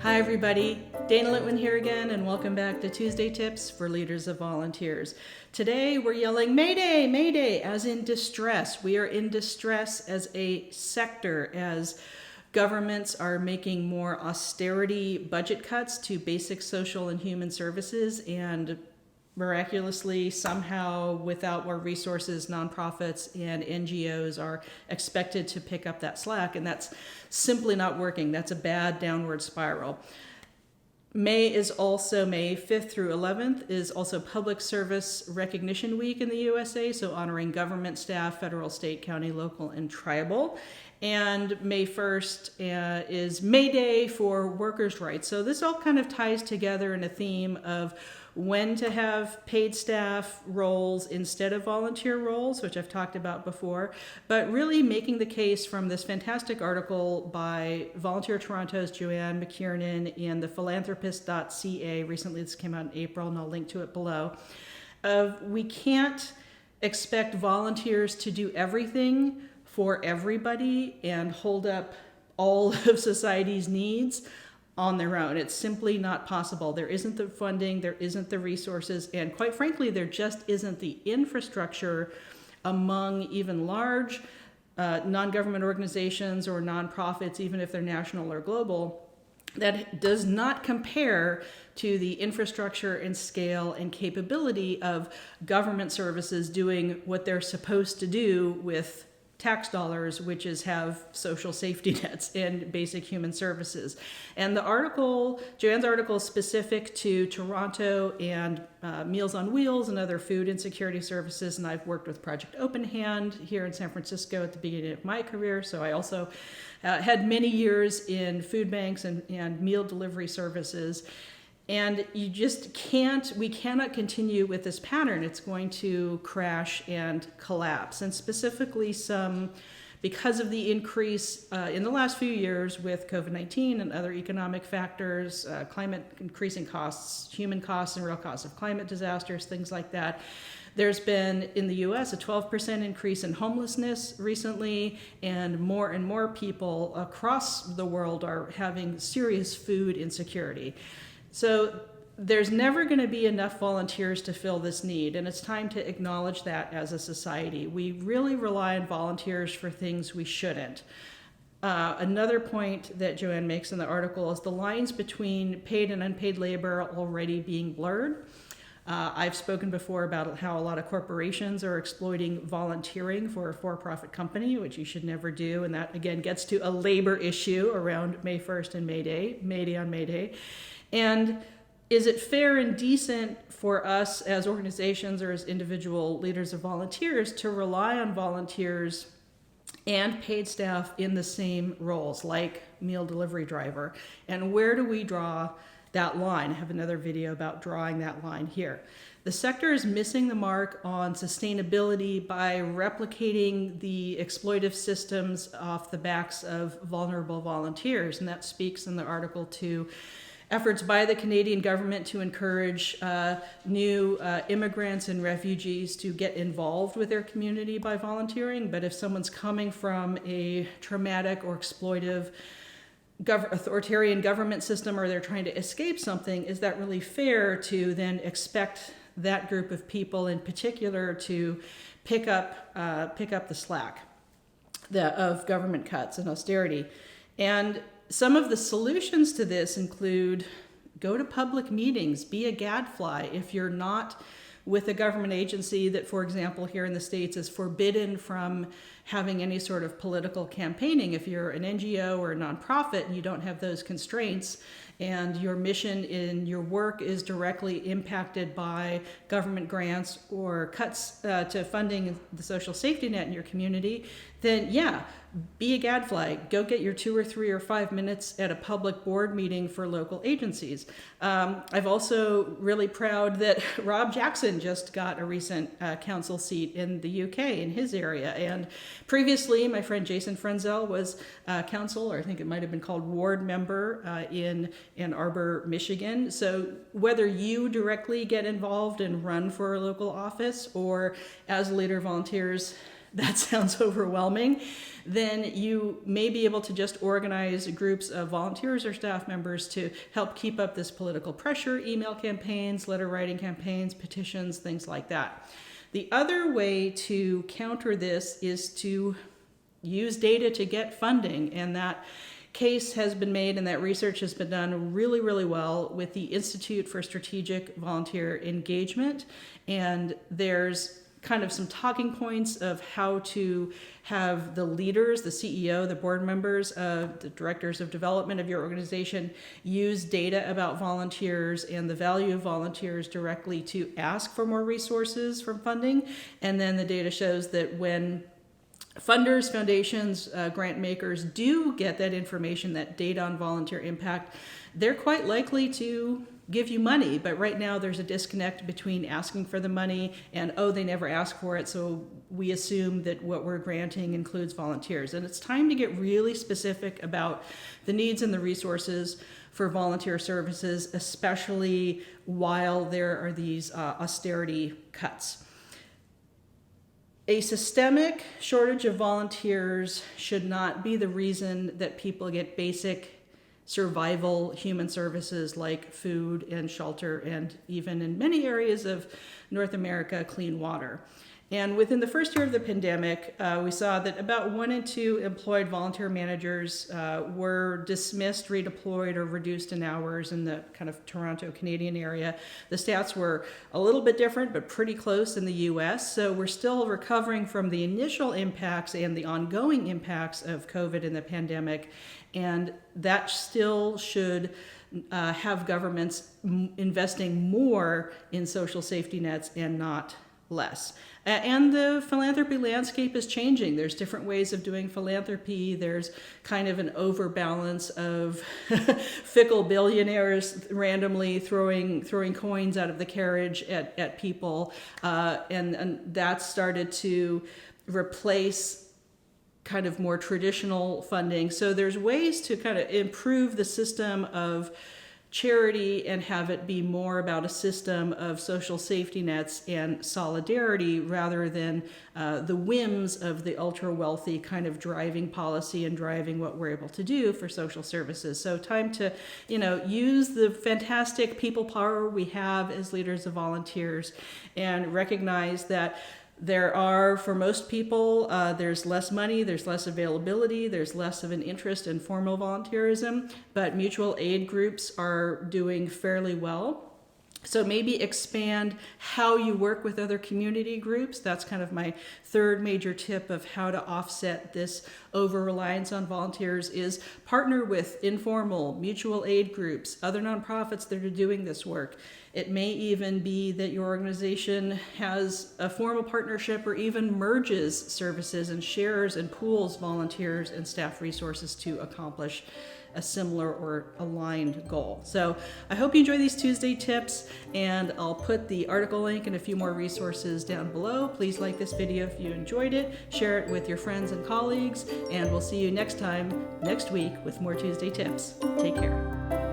Hi everybody, Dana Litwin here again, and welcome back to Tuesday Tips for Leaders of Volunteers. Today we're yelling Mayday, Mayday, as in distress. We are in distress as a sector, as governments are making more austerity budget cuts to basic social and human services, and miraculously, somehow, without more resources, nonprofits and NGOs are expected to pick up that slack, and that's simply not working. That's a bad downward spiral. May 5th through 11th is also Public Service Recognition Week in the USA, so honoring government staff, federal, state, county, local, and tribal. And May 1st is Mayday for workers' rights. So this all kind of ties together in a theme of when to have paid staff roles instead of volunteer roles, which I've talked about before, but really making the case from this fantastic article by Volunteer Toronto's Joanne, McKiernan, and the philanthropist.ca. Recently, this came out in April, and I'll link to it below. We can't expect volunteers to do everything for everybody and hold up all of society's needs on their own. It's simply not possible. There isn't the funding, there isn't the resources, and quite frankly, there just isn't the infrastructure among even large non-government organizations or nonprofits, even if they're national or global, that does not compare to the infrastructure and scale and capability of government services doing what they're supposed to do with tax dollars, which is have social safety nets and basic human services. And the article, Joanne's article, is specific to Toronto and Meals on Wheels and other food insecurity services. And I've worked with Project Open Hand here in San Francisco at the beginning of my career. So I also had many years in food banks and meal delivery services. And you just we cannot continue with this pattern. It's going to crash and collapse. And specifically because of the increase in the last few years with COVID-19 and other economic factors, climate increasing costs, human costs and real costs of climate disasters, things like that. There's been, in the US, a 12% increase in homelessness recently, and more people across the world are having serious food insecurity. So there's never going to be enough volunteers to fill this need, and it's time to acknowledge that as a society. We really rely on volunteers for things we shouldn't. Another point that Joanne makes in the article is the lines between paid and unpaid labor are already being blurred. I've spoken before about how a lot of corporations are exploiting volunteering for a for-profit company, which you should never do, and that again gets to a labor issue around May 1st and Mayday on Mayday. And is it fair and decent for us as organizations or as individual leaders of volunteers to rely on volunteers and paid staff in the same roles, like meal delivery driver? And where do we draw that line? I have another video about drawing that line here. The sector is missing the mark on sustainability by replicating the exploitive systems off the backs of vulnerable volunteers. And that speaks in the article to efforts by the Canadian government to encourage new immigrants and refugees to get involved with their community by volunteering. But if someone's coming from a traumatic or exploitive authoritarian government system, or they're trying to escape something, is that really fair to then expect that group of people in particular to pick up the slack of government cuts and austerity? And some of the solutions to this include go to public meetings, be a gadfly. If you're not with a government agency that, for example, here in the States is forbidden from having any sort of political campaigning, if you're an NGO or a nonprofit and you don't have those constraints, and your mission in your work is directly impacted by government grants or cuts to funding the social safety net in your community, then yeah, be a gadfly. Go get your 2 or 3 or 5 minutes at a public board meeting for local agencies. I've also really proud that Rob Jackson just got a recent council seat in the UK in his area. And previously, my friend Jason Frenzel was council, or I think it might have been called ward member in Ann Arbor, Michigan. So whether you directly get involved and run for a local office, or as a leader of volunteers, that sounds overwhelming, then you may be able to just organize groups of volunteers or staff members to help keep up this political pressure, email campaigns, letter writing campaigns, petitions, things like that. The other way to counter this is to use data to get funding, and that case has been made and that research has been done really, really well with the Institute for Strategic Volunteer Engagement. And there's kind of some talking points of how to have the leaders, the CEO, the board members, the directors of development of your organization use data about volunteers and the value of volunteers directly to ask for more resources from funding. And then the data shows that when funders, foundations, grant makers do get that information, that data on volunteer impact, they're quite likely to give you money. But right now there's a disconnect between asking for the money and, oh, they never ask for it, so we assume that what we're granting includes volunteers. And it's time to get really specific about the needs and the resources for volunteer services, especially while there are these austerity cuts. A systemic shortage of volunteers should not be the reason that people get basic survival human services like food and shelter, and even in many areas of North America, clean water. And within the first year of the pandemic, we saw that about 1 in 2 employed volunteer managers were dismissed, redeployed, or reduced in hours in the kind of Toronto, Canadian area. The stats were a little bit different, but pretty close in the US. So we're still recovering from the initial impacts and the ongoing impacts of COVID and the pandemic. And that still should have governments investing more in social safety nets and not less. And the philanthropy landscape is changing. There's different ways of doing philanthropy. There's kind of an overbalance of fickle billionaires randomly throwing coins out of the carriage at people. And that started to replace kind of more traditional funding. So there's ways to kind of improve the system of charity and have it be more about a system of social safety nets and solidarity rather than the whims of the ultra wealthy kind of driving policy and driving what we're able to do for social services. So time to, use the fantastic people power we have as leaders of volunteers and recognize that there are, for most people, there's less money, there's less availability, there's less of an interest in formal volunteerism, but mutual aid groups are doing fairly well. So maybe expand how you work with other community groups. That's kind of my third major tip of how to offset this over-reliance on volunteers is partner with informal mutual aid groups, other nonprofits that are doing this work. It may even be that your organization has a formal partnership or even merges services and shares and pools volunteers and staff resources to accomplish a similar or aligned goal. So I hope you enjoy these Tuesday tips, and I'll put the article link and a few more resources down below. Please like this video if you enjoyed it, share it with your friends and colleagues, and we'll see you next week with more Tuesday tips. Take care.